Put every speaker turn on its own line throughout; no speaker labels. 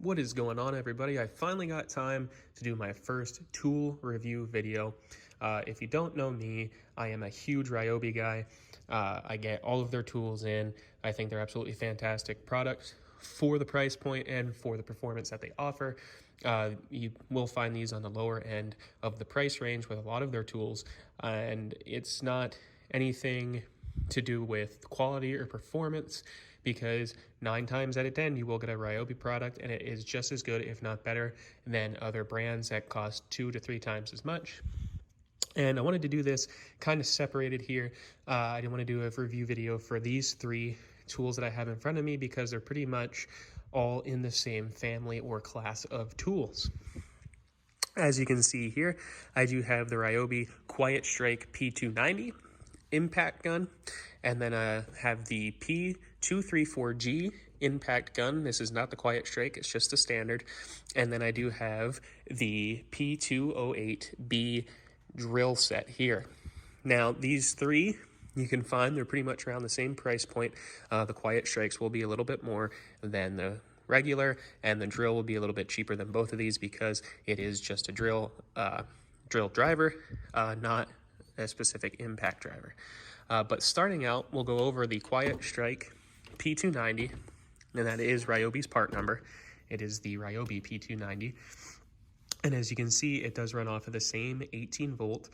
What is going on, everybody? I finally got time to do my first tool review video. If you don't know me, I am a huge Ryobi guy. I get all of their tools in. I think they're absolutely fantastic products for the price point and for the performance that they offer. You will find these on the lower end of the price range with a lot of their tools, and it's not anything to do with quality or performance, because 9 times out of 10 you will get a Ryobi product and it is just as good, if not better, than other brands that cost 2 to 3 times as much. And I wanted to do this kind of separated here. I didn't want to do a review video for these 3 tools that I have in front of me because they're pretty much all in the same family or class of tools. As you can see here, I do have the Ryobi Quiet Strike P290 impact gun, and then I have the P234G impact gun. This is not the Quiet Strike, it's just the standard. And then I do have the P208B drill set here. Now these 3 you can find, they're pretty much around the same price point. The Quiet Strikes will be a little bit more than the regular, and the drill will be a little bit cheaper than both of these because it is just a drill driver, not a specific impact driver. But starting out, we'll go over the Quiet Strike P290, and that is Ryobi's part number. It is the Ryobi P290. And as you can see, it does run off of the same 18-volt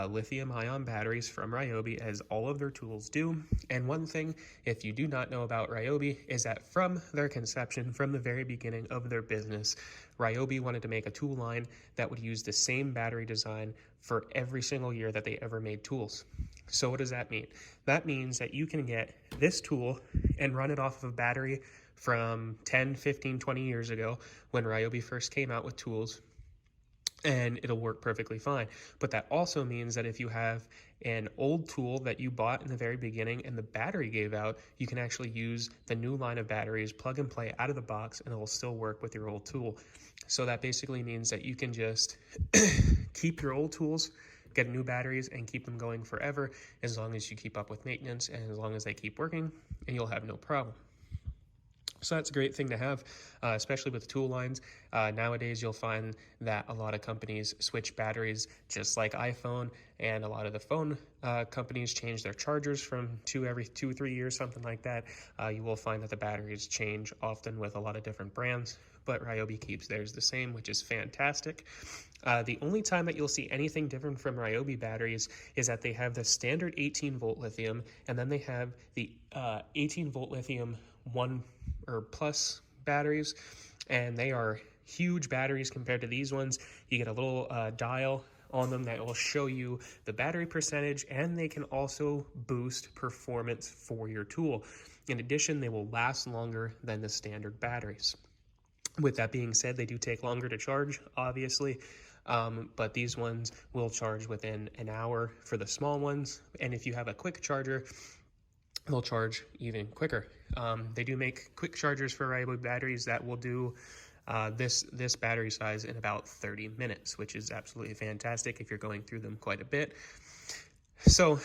lithium-ion batteries from Ryobi as all of their tools do. And one thing, if you do not know about Ryobi, is that from their conception, from the very beginning of their business, Ryobi wanted to make a tool line that would use the same battery design for every single year that they ever made tools. So what does that mean? That means that you can get this tool and run it off of a battery from 10, 15, 20 years ago when Ryobi first came out with tools, and it'll work perfectly fine. But that also means that if you have an old tool that you bought in the very beginning and the battery gave out, you can actually use the new line of batteries, plug and play out of the box, and it will still work with your old tool. So that basically means that you can just keep your old tools, get new batteries, and keep them going forever, as long as you keep up with maintenance and as long as they keep working, and you'll have no problem. So that's a great thing to have, especially with the tool lines. Nowadays, you'll find that a lot of companies switch batteries just like iPhone, and a lot of the phone companies change their chargers from every 2 or 3 years, something like that. You will find that the batteries change often with a lot of different brands, but Ryobi keeps theirs the same, which is fantastic. The only time that you'll see anything different from Ryobi batteries is that they have the standard 18-volt lithium, and then they have the 18-volt lithium 1 or plus batteries, and they are huge batteries compared to these ones. You get a little dial on them that will show you the battery percentage, and they can also boost performance for your tool. In addition, they will last longer than the standard batteries. With that being said, they do take longer to charge, obviously, but these ones will charge within an hour for the small ones, and if you have a quick charger, they'll charge even quicker. They do make quick chargers for Ryobi batteries that will do this battery size in about 30 minutes, which is absolutely fantastic if you're going through them quite a bit. So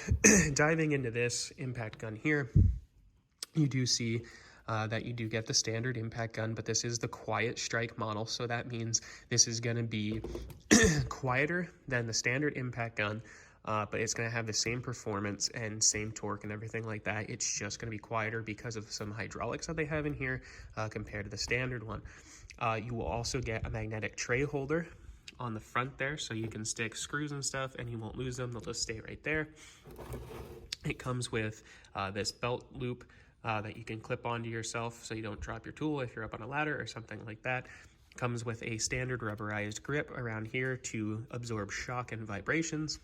diving into this impact gun here, you do see that you do get the standard impact gun, but this is the Quiet Strike model, so that means this is going to be quieter than the standard impact gun, but it's going to have the same performance and same torque and everything like that. It's just going to be quieter because of some hydraulics that they have in here compared to the standard one. You will also get a magnetic tray holder on the front there, so you can stick screws and stuff and you won't lose them. They'll just stay right there. It comes with this belt loop that you can clip onto yourself so you don't drop your tool if you're up on a ladder or something like that. Comes with a standard rubberized grip around here to absorb shock and vibrations.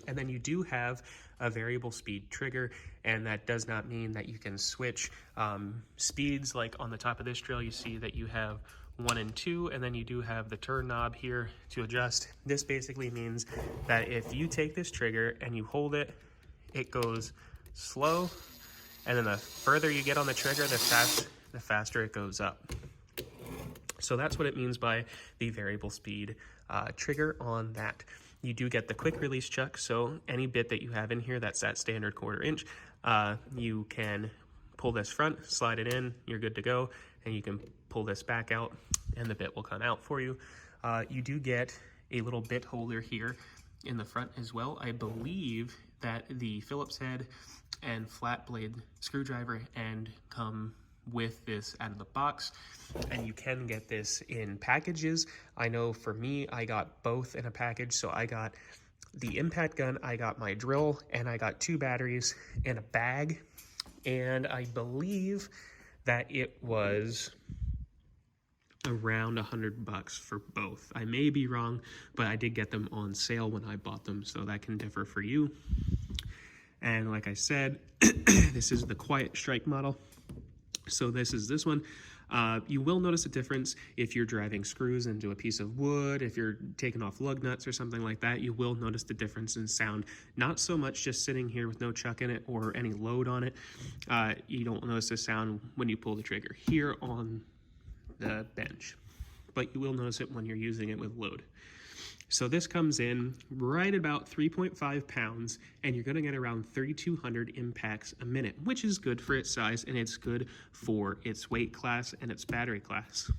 And then you do have a variable speed trigger, and that does not mean that you can switch speeds. Like on the top of this drill, you see that you have 1 and 2, and then you do have the turn knob here to adjust. This basically means that if you take this trigger and you hold it, it goes slow, and then the further you get on the trigger, the faster it goes up. So that's what it means by the variable speed trigger on that. You do get the quick release chuck, so any bit that you have in here that's that standard 1/4 inch, you can pull this front, slide it in, you're good to go, and you can pull this back out and the bit will come out for you. You do get a little bit holder here in the front as well. I believe that the Phillips head and flat blade screwdriver end come with this out of the box, and you can get this in packages. I know for me, I got both in a package. So I got the impact gun, I got my drill, and I got 2 batteries in a bag. And I believe that it was around $100 for both. I may be wrong, but I did get them on sale when I bought them, so that can differ for you. And like I said, this is the Quiet Strike model. So this is this one. You will notice a difference if you're driving screws into a piece of wood, if you're taking off lug nuts or something like that. You will notice the difference in sound. Not so much just sitting here with no chuck in it or any load on it. You don't notice the sound when you pull the trigger here on the bench, but you will notice it when you're using it with load. So this comes in right about 3.5 pounds, and you're gonna get around 3,200 impacts a minute, which is good for its size, and it's good for its weight class and its battery class.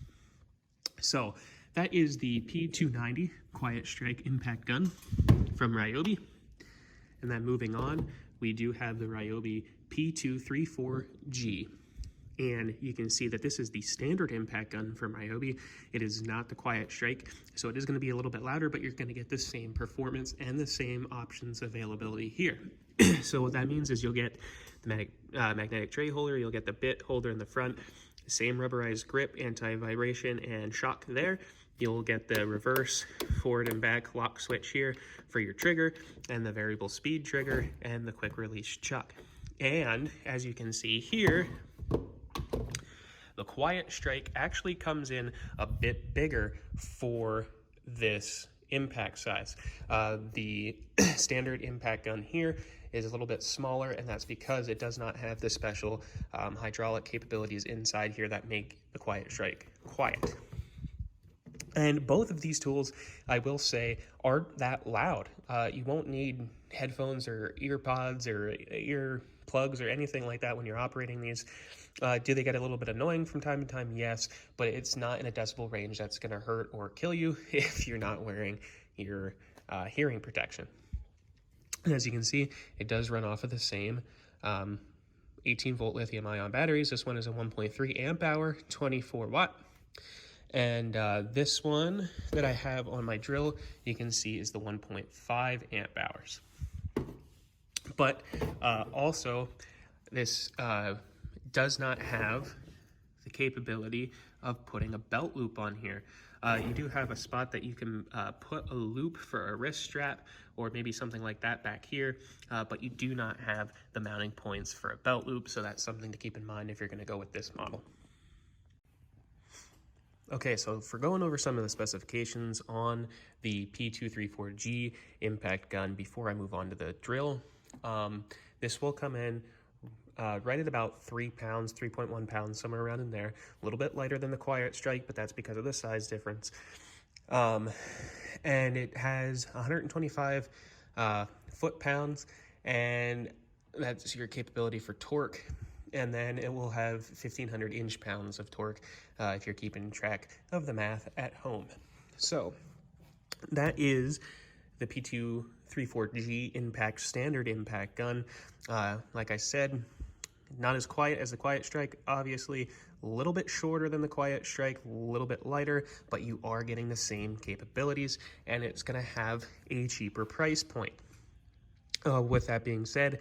So that is the P290 Quiet Strike impact gun from Ryobi. And then moving on, we do have the Ryobi P234G. And you can see that this is the standard impact gun from Ryobi. It is not the Quiet Strike, so it is going to be a little bit louder, but you're going to get the same performance and the same options availability here. So what that means is you'll get the magnetic tray holder, you'll get the bit holder in the front, same rubberized grip, anti-vibration and shock there. You'll get the reverse, forward and back lock switch here for your trigger, and the variable speed trigger, and the quick release chuck. And as you can see here, the Quiet Strike actually comes in a bit bigger for this impact size. The standard impact gun here is a little bit smaller, and that's because it does not have the special hydraulic capabilities inside here that make the Quiet Strike quiet. And both of these tools, I will say, aren't that loud. You won't need headphones or ear pods or ear plugs or anything like that when you're operating these. Do they get a little bit annoying from time to time? Yes, but it's not in a decibel range that's going to hurt or kill you if you're not wearing your hearing protection. And as you can see, it does run off of the same 18-volt lithium-ion batteries. This one is a 1.3 amp hour, 24 watt. And this one that I have on my drill, you can see is the 1.5 amp hours. But also, this does not have the capability of putting a belt loop on here. You do have a spot that you can put a loop for a wrist strap or maybe something like that back here, but you do not have the mounting points for a belt loop, so that's something to keep in mind if you're going to go with this model. Okay, so for going over some of the specifications on the P234G impact gun before I move on to the drill, this will come in right at about 3 pounds, 3.1 pounds, somewhere around in there. A little bit lighter than the Quiet Strike, but that's because of the size difference. And it has 125 foot-pounds, and that's your capability for torque. And then it will have 1,500 inch-pounds of torque if you're keeping track of the math at home. So that is the P234G impact standard impact gun. Like I said, not as quiet as the Quiet Strike, obviously, a little bit shorter than the Quiet Strike, a little bit lighter, but you are getting the same capabilities, and it's going to have a cheaper price point. With that being said,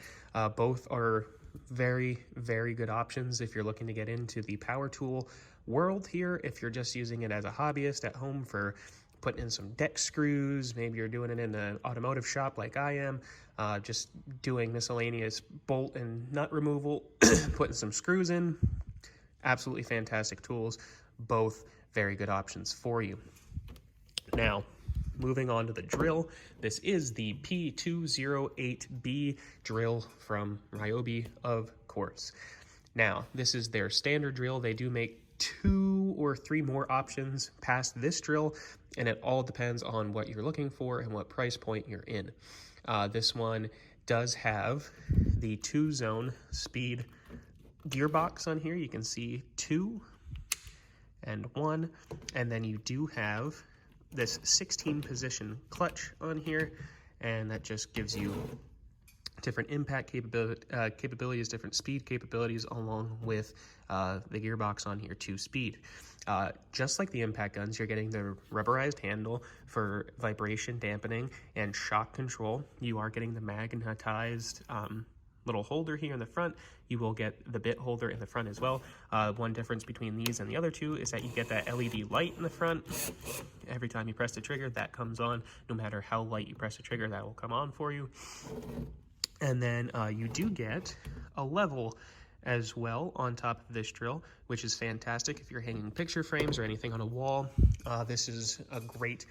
both are very, very good options if you're looking to get into the power tool world here. If you're just using it as a hobbyist at home for putting in some deck screws, maybe you're doing it in an automotive shop like I am, just doing miscellaneous bolt and nut removal, putting some screws in. Absolutely fantastic tools, both very good options for you. Now, moving on to the drill, this is the P208B drill from Ryobi, of course. Now, this is their standard drill. They do make 2 or 3 more options past this drill, and it all depends on what you're looking for and what price point you're in. This one does have the 2-zone speed gearbox on here. You can see 2, and 1. And then you do have this 16 position clutch on here, and that just gives you different impact capabilities, different speed capabilities, along with the gearbox on here, 2-speed. Just like the impact guns, you're getting the rubberized handle for vibration dampening and shock control. You are getting the magnetized little holder here in the front. You will get the bit holder in the front as well. One difference between these and the other two is that you get that LED light in the front. Every time you press the trigger, that comes on. No matter how light you press the trigger, that will come on for you. And then you do get a level as well on top of this drill, which is fantastic if you're hanging picture frames or anything on a wall. This is a great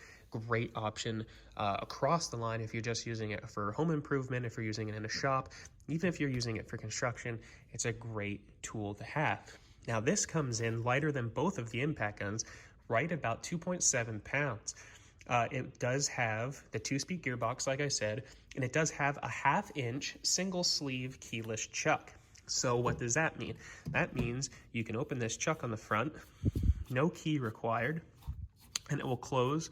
option across the line if you're just using it for home improvement, if you're using it in a shop, even if you're using it for construction. It's a great tool to have. Now this comes in lighter than both of the impact guns, right about 2.7 pounds. It does have the 2-speed gearbox, like I said, and it does have a 1/2-inch single sleeve keyless chuck. So what does that mean? That means you can open this chuck on the front, no key required, and it will close.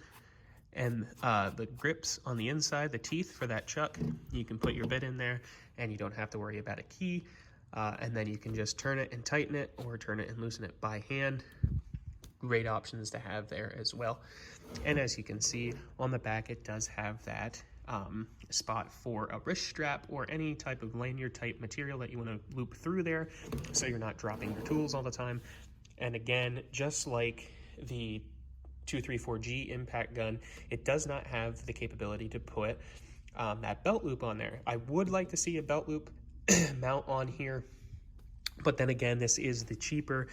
And the grips on the inside, the teeth for that chuck, you can put your bit in there and you don't have to worry about a key. And then you can just turn it and tighten it, or turn it and loosen it by hand. Great options to have there as well. And as you can see on the back, it does have that spot for a wrist strap or any type of lanyard type material that you want to loop through there, so you're not dropping your tools all the time. And again, just like the 234G impact gun, it does not have the capability to put that belt loop on there. I would like to see a belt loop mount on here, but then again, this is the cheaper,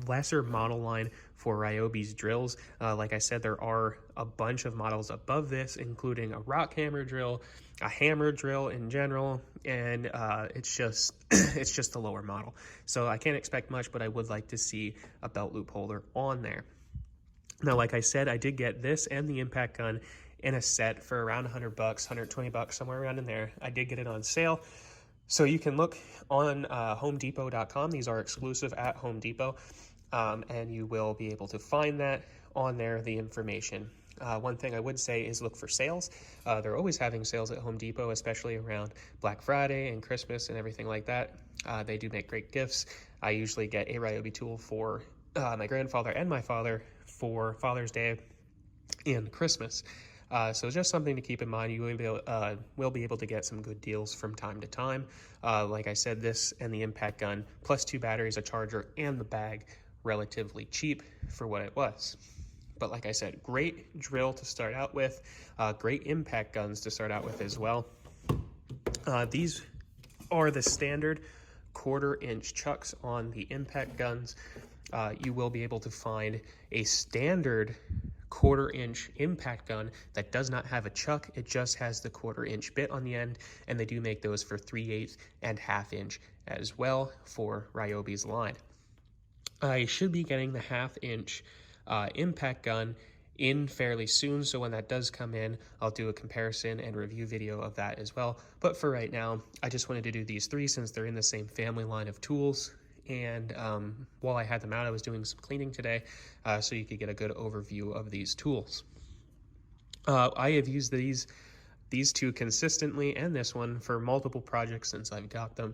lesser model line for Ryobi's drills. Like I said, there are a bunch of models above this, including a rock hammer drill, a hammer drill in general, and it's just it's just a lower model. So I can't expect much, but I would like to see a belt loop holder on there. Now, like I said, I did get this and the impact gun in a set for around $100, $120, somewhere around in there. I did get it on sale. So you can look on homedepot.com. These are exclusive at Home Depot, and you will be able to find that on there, the information. One thing I would say is look for sales. They're always having sales at Home Depot, especially around Black Friday and Christmas and everything like that. They do make great gifts. I usually get a Ryobi tool for my grandfather and my father for Father's Day and Christmas. So just something to keep in mind. You will be able to get some good deals from time to time. Like I said, this and the impact gun, plus 2 batteries, a charger, and the bag, relatively cheap for what it was. But like I said, great drill to start out with, great impact guns to start out with as well. These are the standard 1/4-inch chucks on the impact guns. You will be able to find a standard 1/4-inch impact gun that does not have a chuck. It just has the 1/4-inch bit on the end, and they do make those for 3/8 and 1/2-inch as well for Ryobi's line. I should be getting the 1/2-inch impact gun in fairly soon, so when that does come in, I'll do a comparison and review video of that as well. But for right now, I just wanted to do these 3 since they're in the same family line of tools. And while I had them out, I was doing some cleaning today, so you could get a good overview of these tools. I have used these 2 consistently, and this one for multiple projects since I've got them.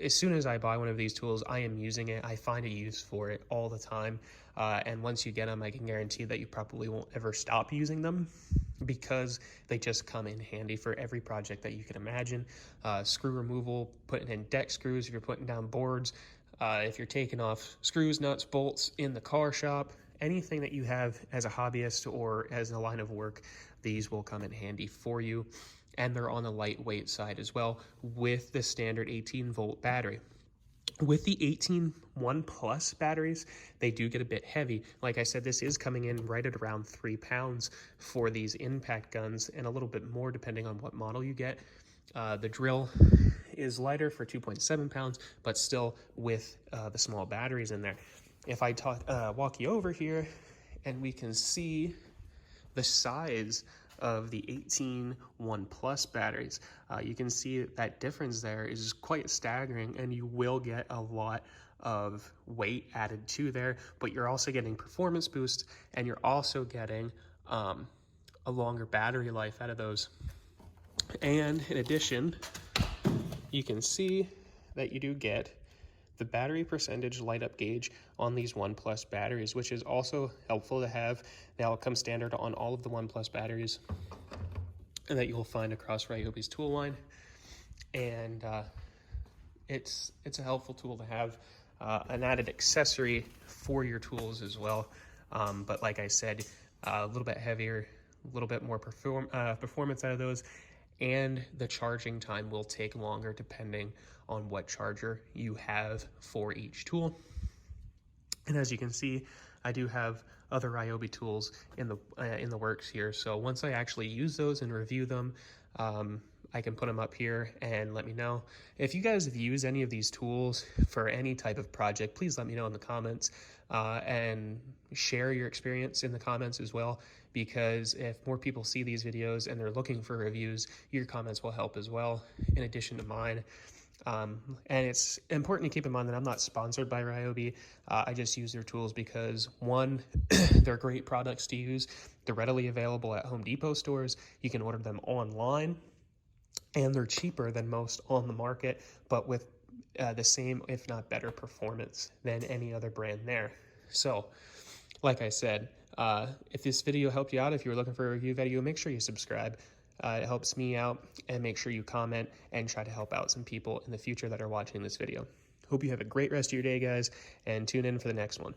As soon as I buy one of these tools, I am using it. I find a use for it all the time. And once you get them, I can guarantee that you probably won't ever stop using them, because they just come in handy for every project that you can imagine. Screw removal, putting in deck screws if you're putting down boards, if you're taking off screws, nuts, bolts in the car shop, anything that you have as a hobbyist or as a line of work, these will come in handy for you. And they're on the lightweight side as well, with the standard 18-volt battery. With the 18 1 Plus batteries, they do get a bit heavy. Like I said, this is coming in right at around 3 pounds for these impact guns, and a little bit more depending on what model you get. The drill is lighter for 2.7 pounds, but still with the small batteries in there. If I walk you over here, and we can see the size of the 18 1 Plus batteries, you can see that difference there is quite staggering, and you will get a lot of weight added to there, but you're also getting performance boost, and you're also getting a longer battery life out of those. And in addition, you can see that you do get the battery percentage light up gauge on these OnePlus batteries, which is also helpful to have. Now it comes standard on all of the OnePlus batteries, and that you'll find across Ryobi's tool line. And it's a helpful tool to have, an added accessory for your tools as well. But like I said, a little bit heavier, a little bit more performance out of those, and the charging time will take longer depending on what charger you have for each tool. And as you can see, I do have other Ryobi tools in the works here. So once I actually use those and review them, I can put them up here and let me know. If you guys have used any of these tools for any type of project, please let me know in the comments, and share your experience in the comments as well, because if more people see these videos and they're looking for reviews, your comments will help as well, in addition to mine. And it's important to keep in mind that I'm not sponsored by Ryobi. I just use their tools because, one, they're great products to use. They're readily available at Home Depot stores. You can order them online, and they're cheaper than most on the market, but with the same, if not better, performance than any other brand there. So, like I said, if this video helped you out, if you're looking for a review video, make sure you subscribe. It helps me out, and make sure you comment and try to help out some people in the future that are watching this video. Hope you have a great rest of your day, guys, and tune in for the next one.